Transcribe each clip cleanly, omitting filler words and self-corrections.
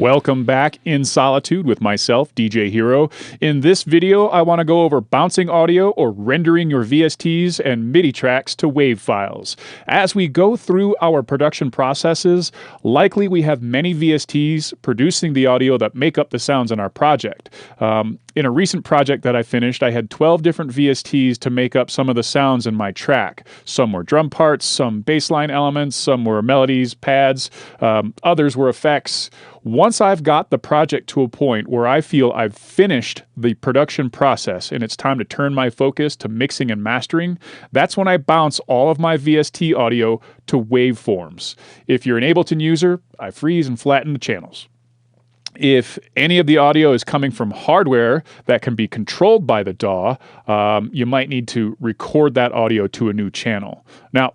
Welcome back in Solitude with myself, DJ Hero. In this video, I want to go over bouncing audio or rendering your VSTs and MIDI tracks to WAV files. As we go through our production processes, likely we have many VSTs producing the audio that make up the sounds in our project. In a recent project that I finished, I had 12 different VSTs to make up some of the sounds in my track. Some were drum parts, some bass line elements, some were melodies, pads, others were effects. Once I've got the project to a point where I feel I've finished the production process and it's time to turn my focus to mixing and mastering, that's when I bounce all of my VST audio to waveforms. If you're an Ableton user, I freeze and flatten the channels. If any of the audio is coming from hardware that can be controlled by the DAW, you might need to record that audio to a new channel. Now,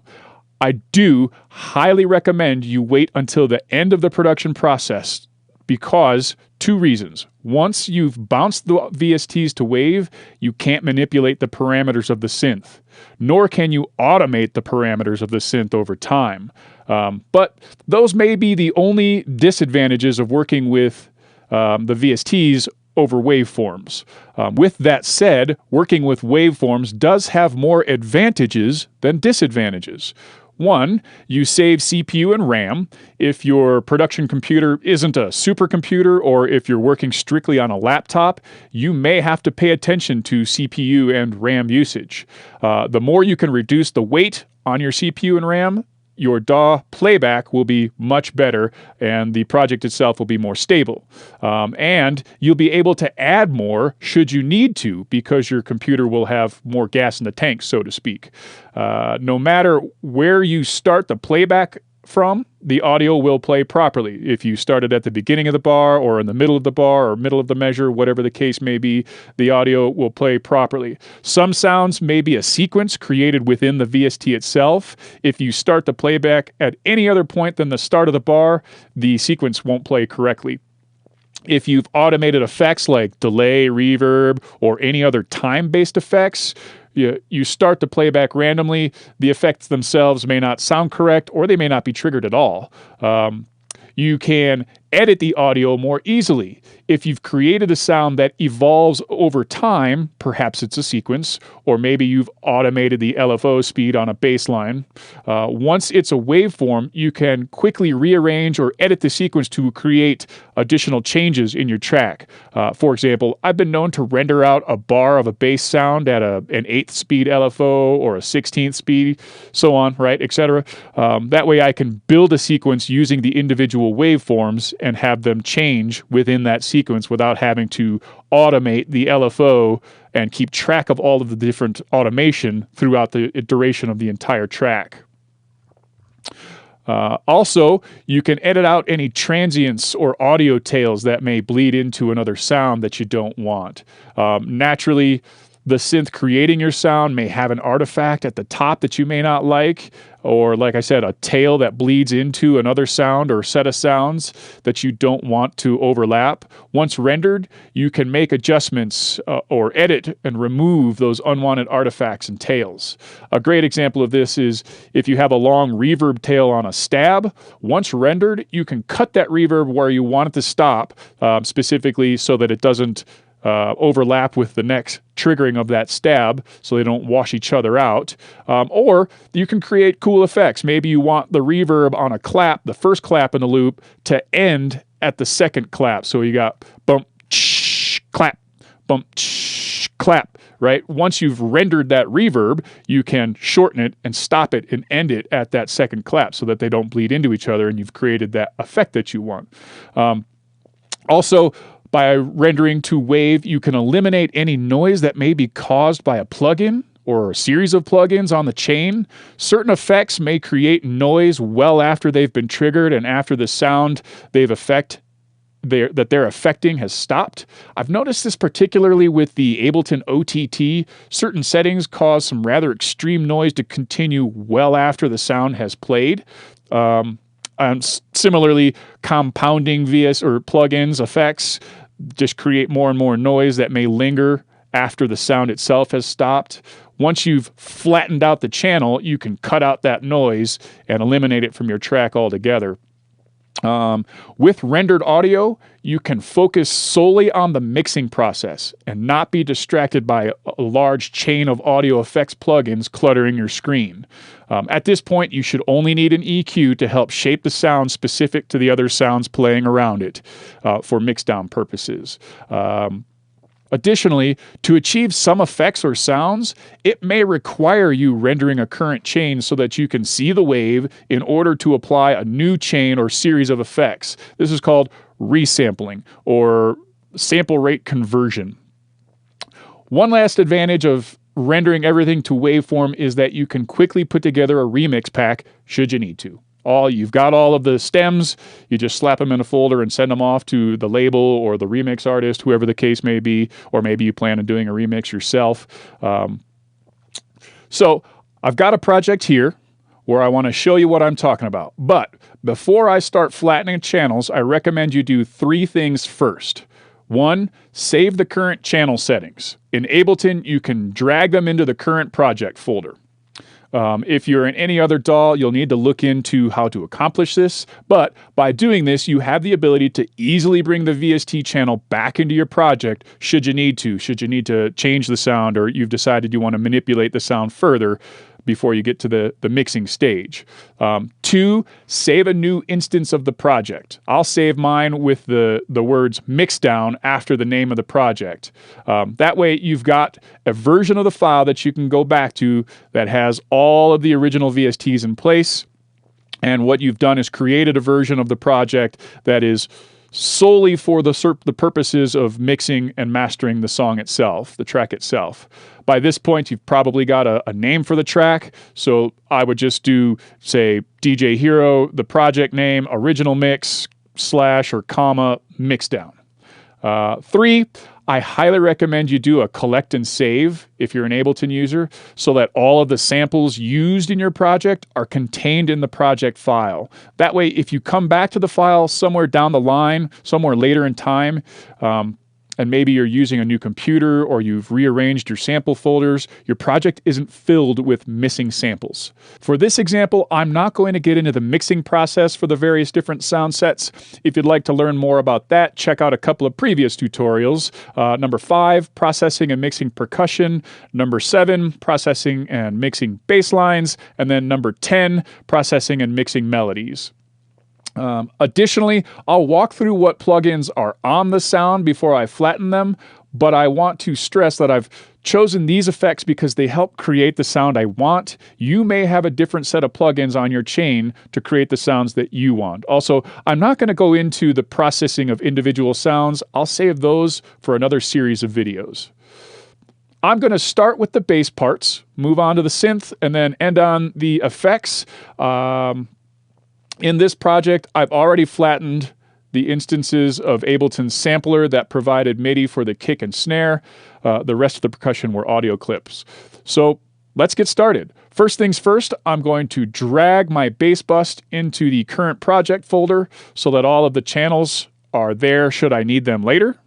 I do highly recommend you wait until the end of the production process because two reasons. Once you've bounced the VSTs to wave, you can't manipulate the parameters of the synth, nor can you automate the parameters of the synth over time. But those may be the only disadvantages of working with the VSTs over waveforms. With that said, working with waveforms does have more advantages than disadvantages. One, you save CPU and RAM. If your production computer isn't a supercomputer or if you're working strictly on a laptop, you may have to pay attention to CPU and RAM usage. The more you can reduce the weight on your CPU and RAM, your DAW playback will be much better and the project itself will be more stable. And you'll be able to add more should you need to because your computer will have more gas in the tank, so to speak. No matter where you start the playback from, the audio will play properly. If you started at the beginning of the bar or in the middle of the bar or middle of the measure, whatever the case may be, the audio will play properly. Some sounds may be a sequence created within the VST itself. If you start the playback at any other point than the start of the bar, the sequence won't play correctly. If you've automated effects like delay, reverb, or any other time-based effects, you start the playback randomly, the effects themselves may not sound correct or they may not be triggered at all. You can edit the audio more easily. If you've created a sound that evolves over time, perhaps it's a sequence, or maybe you've automated the LFO speed on a bass line. Once it's a waveform, you can quickly rearrange or edit the sequence to create additional changes in your track. For example, I've been known to render out a bar of a bass sound at an 8th speed LFO or a 16th speed, so on, right, etc. That way I can build a sequence using the individual waveforms and have them change within that sequence without having to automate the LFO and keep track of all of the different automation throughout the duration of the entire track. Also, you can edit out any transients or audio tails that may bleed into another sound that you don't want. Naturally, the synth creating your sound may have an artifact at the top that you may not like, or like I said, a tail that bleeds into another sound or set of sounds that you don't want to overlap. Once rendered, you can make adjustments or edit and remove those unwanted artifacts and tails. A great example of this is if you have a long reverb tail on a stab, once rendered, you can cut that reverb where you want it to stop, specifically so that it doesn't overlap with the next triggering of that stab so they don't wash each other out. Or you can create cool effects. Maybe you want the reverb on a clap, the first clap in the loop, to end at the second clap. So you got bump, clap, bump, clap, right? Once you've rendered that reverb, you can shorten it and stop it and end it at that second clap so that they don't bleed into each other and you've created that effect that you want. Also, by rendering to wave, you can eliminate any noise that may be caused by a plugin or a series of plugins on the chain. Certain effects may create noise well after they've been triggered and after the sound they're affecting has stopped. I've noticed this particularly with the Ableton OTT. Certain settings cause some rather extreme noise to continue well after the sound has played. Similarly, compounding VS or plugins effects just create more and more noise that may linger after the sound itself has stopped. Once you've flattened out the channel, you can cut out that noise and eliminate it from your track altogether. With rendered audio, you can focus solely on the mixing process and not be distracted by a large chain of audio effects plugins cluttering your screen. At this point, you should only need an EQ to help shape the sound specific to the other sounds playing around it for mixdown purposes. Additionally, to achieve some effects or sounds, it may require you rendering a current chain so that you can see the wave in order to apply a new chain or series of effects. This is called resampling or sample rate conversion. One last advantage of rendering everything to waveform is that you can quickly put together a remix pack should you need to. You've got all of the stems, you just slap them in a folder and send them off to the label or the remix artist, whoever the case may be, or maybe you plan on doing a remix yourself. So I've got a project here where I want to show you what I'm talking about. But before I start flattening channels, I recommend you do 3 things first. 1, save the current channel settings. In Ableton, you can drag them into the current project folder. If you're in any other DAW, you'll need to look into how to accomplish this, but by doing this, you have the ability to easily bring the VST channel back into your project should you need to change the sound or you've decided you want to manipulate the sound further before you get to the mixing stage. 2, save a new instance of the project. I'll save mine with the words mixdown after the name of the project. That way you've got a version of the file that you can go back to that has all of the original VSTs in place. And what you've done is created a version of the project that is solely for the purposes of mixing and mastering the song itself, the track itself. By this point, you've probably got a name for the track, so I would just do, say, DJ Hero, the project name, original mix, / or comma, mixdown. 3, I highly recommend you do a collect and save if you're an Ableton user so that all of the samples used in your project are contained in the project file. That way, if you come back to the file somewhere down the line, somewhere later in time, and maybe you're using a new computer or you've rearranged your sample folders, your project isn't filled with missing samples. For this example, I'm not going to get into the mixing process for the various different sound sets. If you'd like to learn more about that, check out a couple of previous tutorials. Number 5, processing and mixing percussion. Number 7, processing and mixing bass lines. And then number 10, processing and mixing melodies. Additionally, I'll walk through what plugins are on the sound before I flatten them, but I want to stress that I've chosen these effects because they help create the sound I want. You may have a different set of plugins on your chain to create the sounds that you want. Also, I'm not going to go into the processing of individual sounds. I'll save those for another series of videos. I'm going to start with the bass parts, move on to the synth, and then end on the effects. In this project, I've already flattened the instances of Ableton's sampler that provided MIDI for the kick and snare. The rest of the percussion were audio clips. So let's get started. First things first, I'm going to drag my bass bus into the current project folder so that all of the channels are there should I need them later.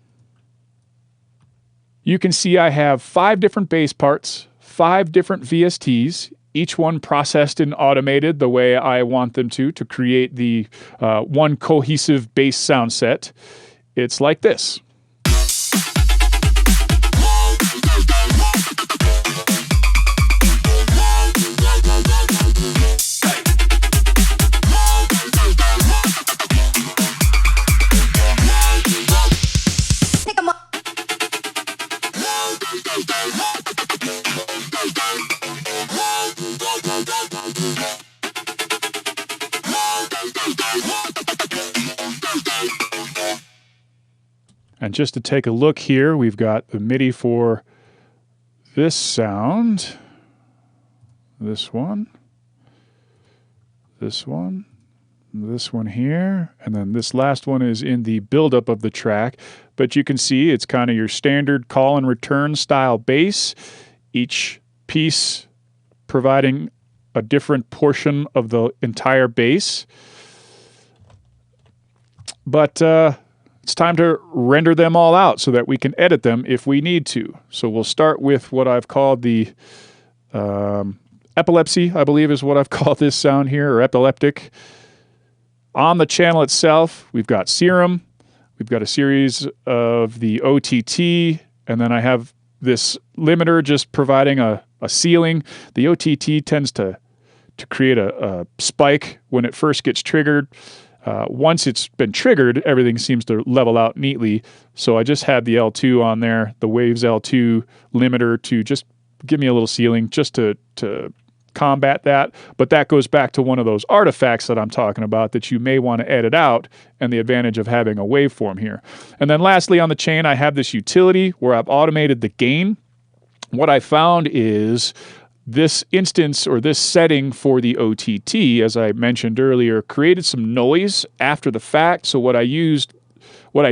You can see I have 5 different bass parts, 5 different VSTs, each one processed and automated the way I want them to create the one cohesive bass sound set. It's like this. And just to take a look here, we've got the MIDI for this sound, this one here, and then this last one is in the buildup of the track. But you can see it's kind of your standard call and return style bass, each piece providing a different portion of the entire bass. But it's time to render them all out so that we can edit them if we need to. So we'll start with what I've called the Epilepsy, I believe is what I've called this sound here, or epileptic. On the channel itself, we've got Serum, we've got a series of the OTT, and then I have this limiter just providing a ceiling. The OTT tends to create a spike when it first gets triggered. Once it's been triggered, everything seems to level out neatly. So I just had the L2 on there, the Waves L2 limiter, to just give me a little ceiling just to combat that. But that goes back to one of those artifacts that I'm talking about that you may want to edit out, and the advantage of having a waveform here. And then lastly on the chain, I have this utility where I've automated the gain. What I found is this instance or this setting for the OTT, as I mentioned earlier, created some noise after the fact. So what I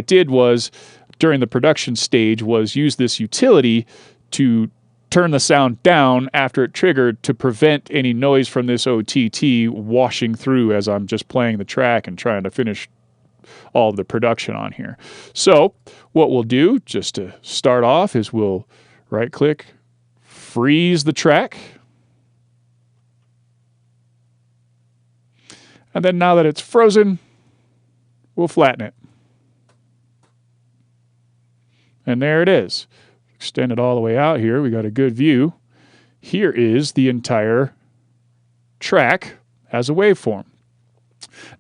did was during the production stage was use this utility to turn the sound down after it triggered to prevent any noise from this OTT washing through as I'm just playing the track and trying to finish all of the production on here. So what we'll do just to start off is we'll right click, freeze the track. And then now that it's frozen, we'll flatten it. And there it is. Extend it all the way out here. We got a good view. Here is the entire track as a waveform.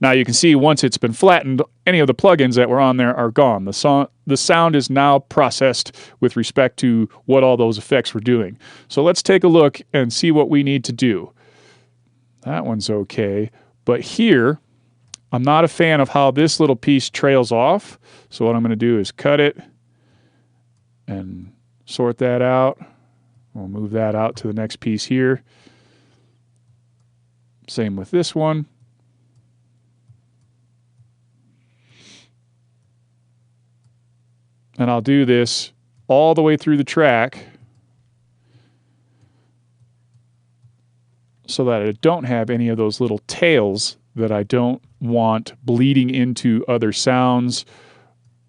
Now you can see once it's been flattened, any of the plugins that were on there are gone. The sound is now processed with respect to what all those effects were doing. So let's take a look and see what we need to do. That one's okay. But here, I'm not a fan of how this little piece trails off. So what I'm going to do is cut it and sort that out. We'll move that out to the next piece here. Same with this one. And I'll do this all the way through the track so that I don't have any of those little tails that I don't want bleeding into other sounds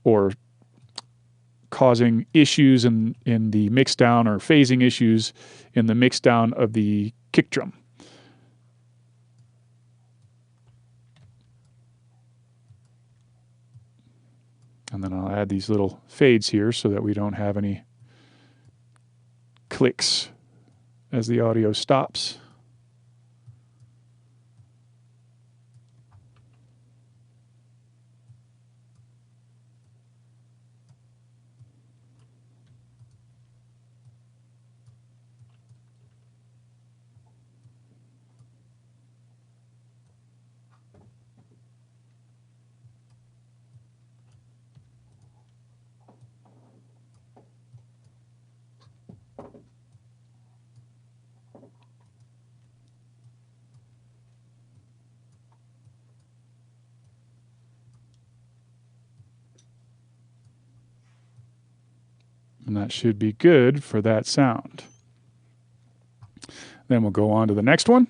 or causing issues in the mixdown or phasing issues in the mixdown of the kick drum. And then I'll add these little fades here so that we don't have any clicks as the audio stops. And that should be good for that sound. Then we'll go on to the next one.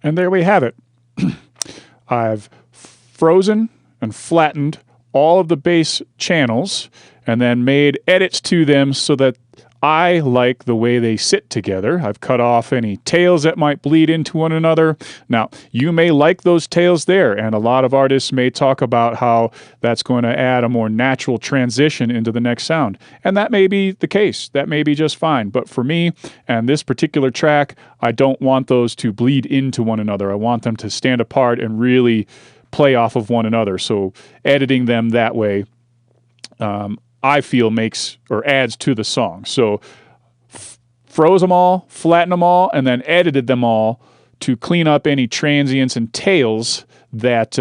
And there we have it. I've frozen and flattened all of the bass channels and then made edits to them so that I like the way they sit together. I've cut off any tails that might bleed into one another. Now, you may like those tails there, and a lot of artists may talk about how that's going to add a more natural transition into the next sound. And that may be the case. That may be just fine. But for me and this particular track, I don't want those to bleed into one another. I want them to stand apart and really play off of one another. So editing them that way, I feel makes or adds to the song. So froze them all, flattened them all, and then edited them all to clean up any transients and tails that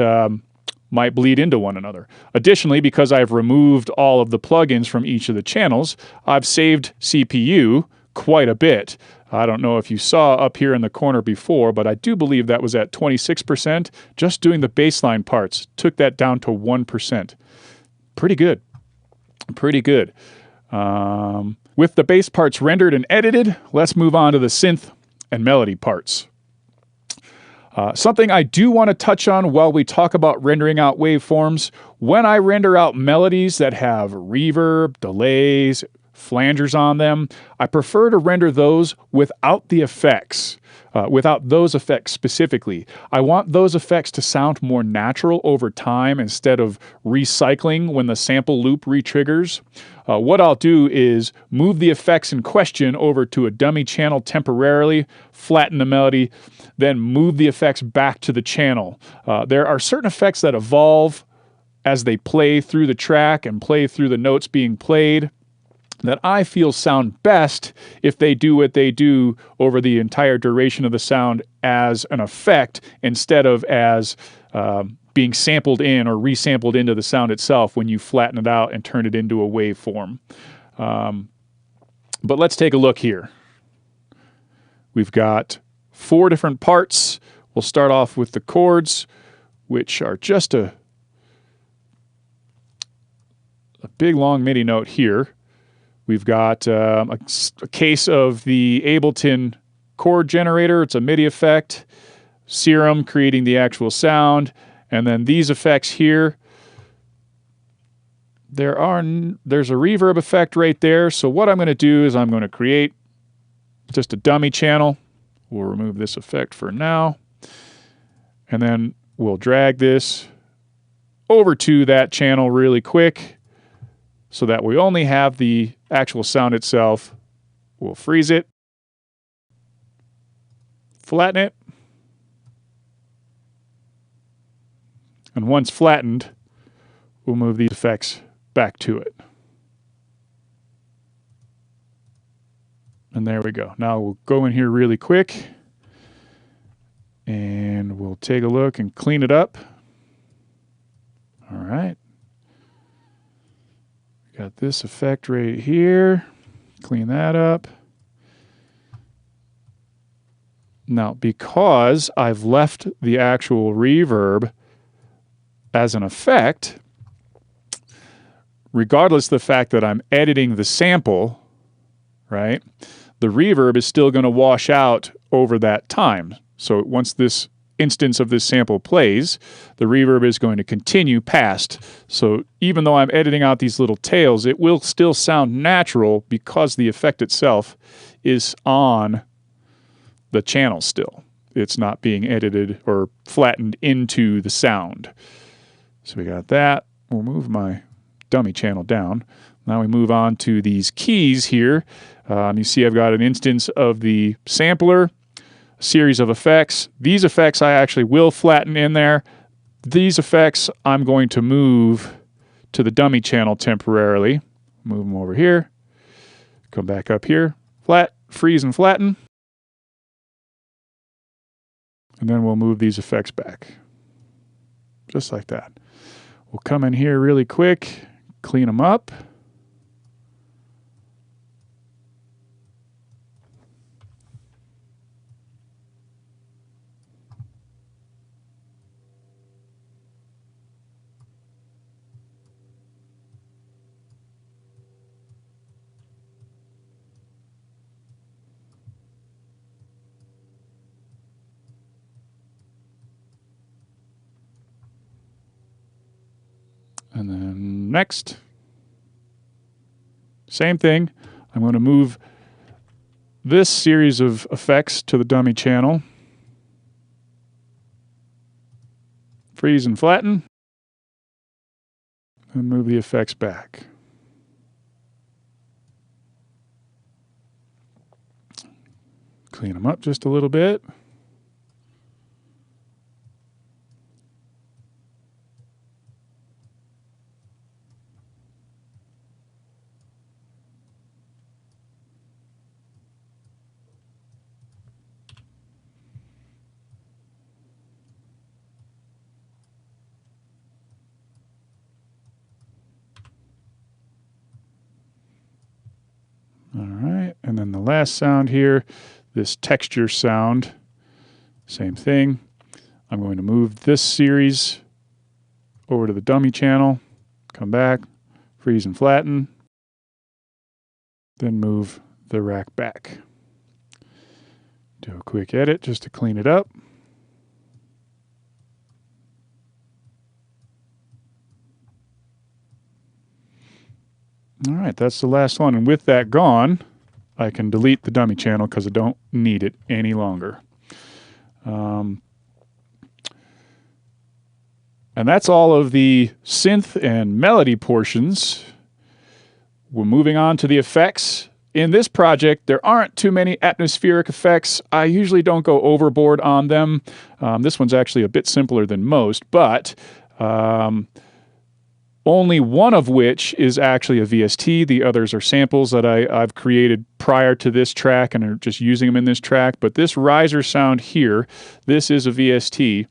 might bleed into one another. Additionally, because I've removed all of the plugins from each of the channels, I've saved CPU quite a bit. I don't know if you saw up here in the corner before, but I do believe that was at 26%. Just doing the bassline parts took that down to 1%. Pretty good. Pretty good. With the bass parts rendered and edited, let's move on to the synth and melody parts. Something I do want to touch on while we talk about rendering out waveforms, when I render out melodies that have reverb, delays, flangers on them, I prefer to render those without the effects. Without those effects specifically. I want those effects to sound more natural over time instead of recycling when the sample loop re-triggers. What I'll do is move the effects in question over to a dummy channel temporarily, flatten the melody, then move the effects back to the channel. There are certain effects that evolve as they play through the track and play through the notes being played that I feel sound best if they do what they do over the entire duration of the sound as an effect instead of as being sampled in or resampled into the sound itself when you flatten it out and turn it into a waveform. But let's take a look here. We've got 4 different parts. We'll start off with the chords, which are just a big long MIDI note here. We've got a case of the Ableton chord generator. It's a MIDI effect. Serum creating the actual sound. And then these effects here. There's a reverb effect right there. So what I'm going to do is I'm going to create just a dummy channel. We'll remove this effect for now. And then we'll drag this over to that channel really quick so that we only have the actual sound itself. We'll freeze it, flatten it, and once flattened, we'll move these effects back to it. And there we go. Now we'll go in here really quick and we'll take a look and clean it up. All right. Got this effect right here. Clean that up. Now, because I've left the actual reverb as an effect, regardless of the fact that I'm editing the sample, right, the reverb is still going to wash out over that time. So once this instance of this sample plays, the reverb is going to continue past. So even though I'm editing out these little tails, it will still sound natural because the effect itself is on the channel still. It's not being edited or flattened into the sound. So we got that. We'll move my dummy channel down. Now we move on to these keys here. You see I've got an instance of the sampler, series of effects. These effects I actually will flatten in there. These effects I'm going to move to the dummy channel temporarily. Move them over here. Come back up here. Flat, freeze and flatten. And then we'll move these effects back. Just like that. We'll come in here really quick, clean them up. And then next. Same thing. I'm going to move this series of effects to the dummy channel. Freeze and flatten. And move the effects back. Clean them up just a little bit. All right, and then the last sound here, this texture sound, same thing. I'm going to move this series over to the dummy channel, come back, freeze and flatten, then move the rack back. Do a quick edit just to clean it up. All right, that's the last one. And with that gone, I can delete the dummy channel because I don't need it any longer. And that's all of the synth and melody portions. We're moving on to the effects. In this project, there aren't too many atmospheric effects. I usually don't go overboard on them. This one's actually a bit simpler than most, but only one of which is actually a VST. The others are samples that I've created prior to this track and are just using them in this track. But this riser sound here, this is a VST.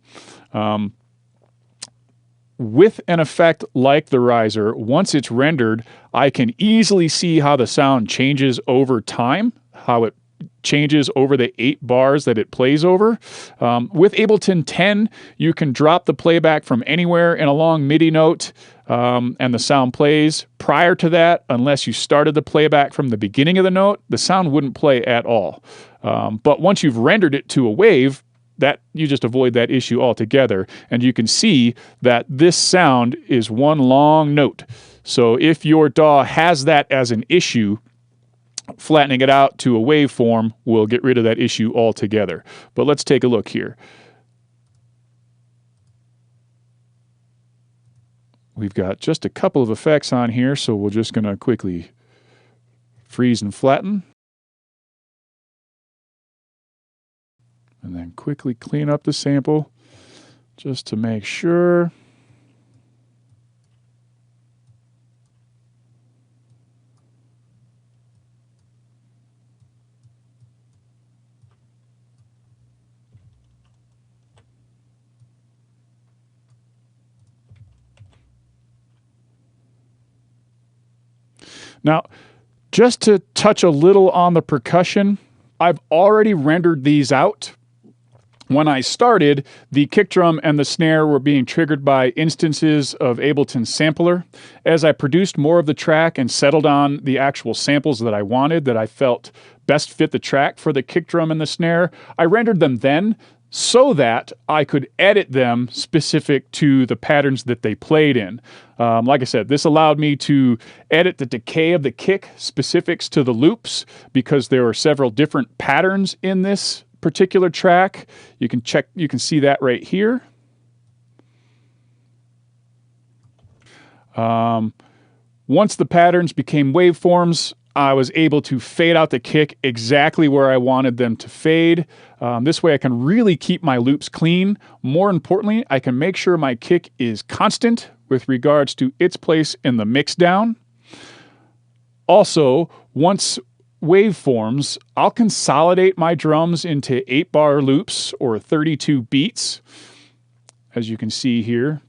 With an effect like the riser, once it's rendered, I can easily see how the sound changes over time, how it changes over the 8 bars that it plays over. With Ableton 10, you can drop the playback from anywhere in a long MIDI note, and the sound plays. Prior to that, unless you started the playback from the beginning of the note, the sound wouldn't play at all. But once you've rendered it to a wave, that you just avoid that issue altogether, and you can see that this sound is one long note. So if your DAW has that as an issue, flattening it out to a waveform will get rid of that issue altogether. But let's take a look here. We've got just a couple of effects on here, so we're just going to quickly freeze and flatten. And then quickly clean up the sample just to make sure. Now, just to touch a little on the percussion, I've already rendered these out. When I started, the kick drum and the snare were being triggered by instances of Ableton Sampler. As I produced more of the track and settled on the actual samples that I wanted, that I felt best fit the track for the kick drum and the snare, I rendered them then so that I could edit them specific to the patterns that they played in. Like I said, this allowed me to edit the decay of the kick specifics to the loops because there are several different patterns in this particular track. You can see that right here. Once the patterns became waveforms, I was able to fade out the kick exactly where I wanted them to fade. This way I can really keep my loops clean. More importantly, I can make sure my kick is constant with regards to its place in the mix down. Also, once waveforms, I'll consolidate my drums into 8-bar loops or 32 beats, as you can see here.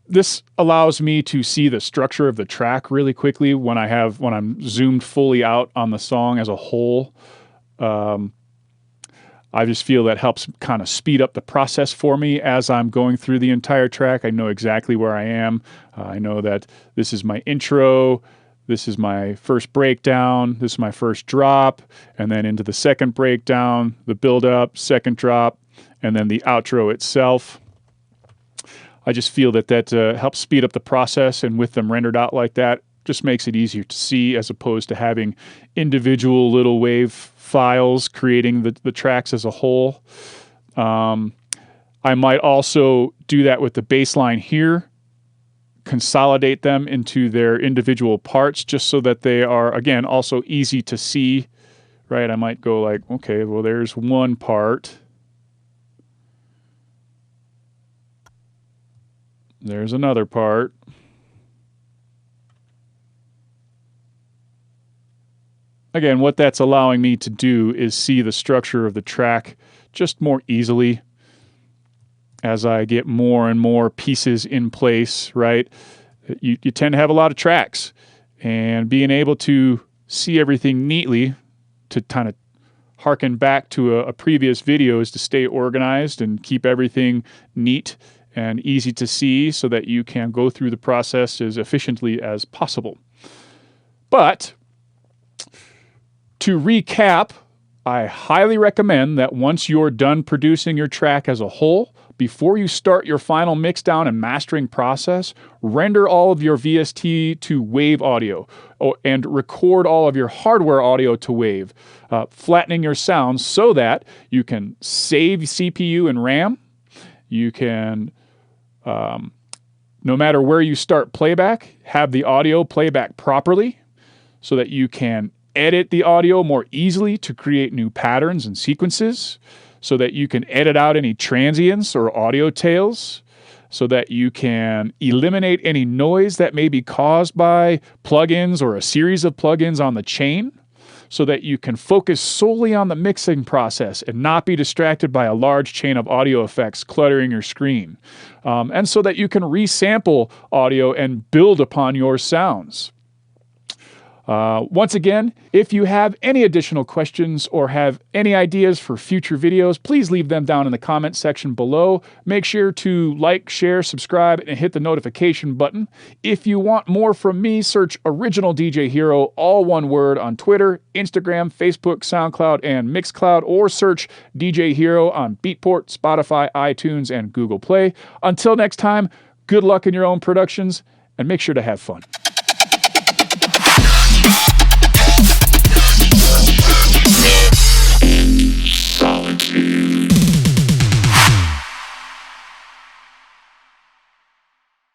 This allows me to see the structure of the track really quickly when I'm zoomed fully out on the song as a whole. I just feel that helps kind of speed up the process for me as I'm going through the entire track. I know exactly where I am. I know that this is my intro, this is my first breakdown, this is my first drop, and then into the second breakdown, the build up, second drop, and then the outro itself. I just feel that helps speed up the process, and with them rendered out like that, just makes it easier to see as opposed to having individual little wave files creating the tracks as a whole. I might also do that with the bass line here, consolidate them into their individual parts just so that they are, again, also easy to see, right? I might go like, okay, well, there's one part. There's another part. Again, what that's allowing me to do is see the structure of the track just more easily as I get more and more pieces in place, right? You tend to have a lot of tracks, and being able to see everything neatly, to kind of harken back to a previous video, is to stay organized and keep everything neat and easy to see so that you can go through the process as efficiently as possible. But to recap, I highly recommend that once you're done producing your track as a whole, before you start your final mixdown and mastering process, render all of your VST to wave audio and record all of your hardware audio to wave, flattening your sounds so that you can save CPU and RAM. You can, no matter where you start playback, have the audio playback properly so that you can edit the audio more easily to create new patterns and sequences, so that you can edit out any transients or audio tails, so that you can eliminate any noise that may be caused by plugins or a series of plugins on the chain, so that you can focus solely on the mixing process and not be distracted by a large chain of audio effects cluttering your screen, and so that you can resample audio and build upon your sounds. Once again, if you have any additional questions or have any ideas for future videos, please leave them down in the comment section below. Make sure to like, share, subscribe, and hit the notification button. If you want more from me, search Originaldjhero, all one word, on Twitter, Instagram, Facebook, SoundCloud, and Mixcloud, or search DJ Hero on Beatport, Spotify, iTunes, and Google Play. Until next time, good luck in your own productions, and make sure to have fun.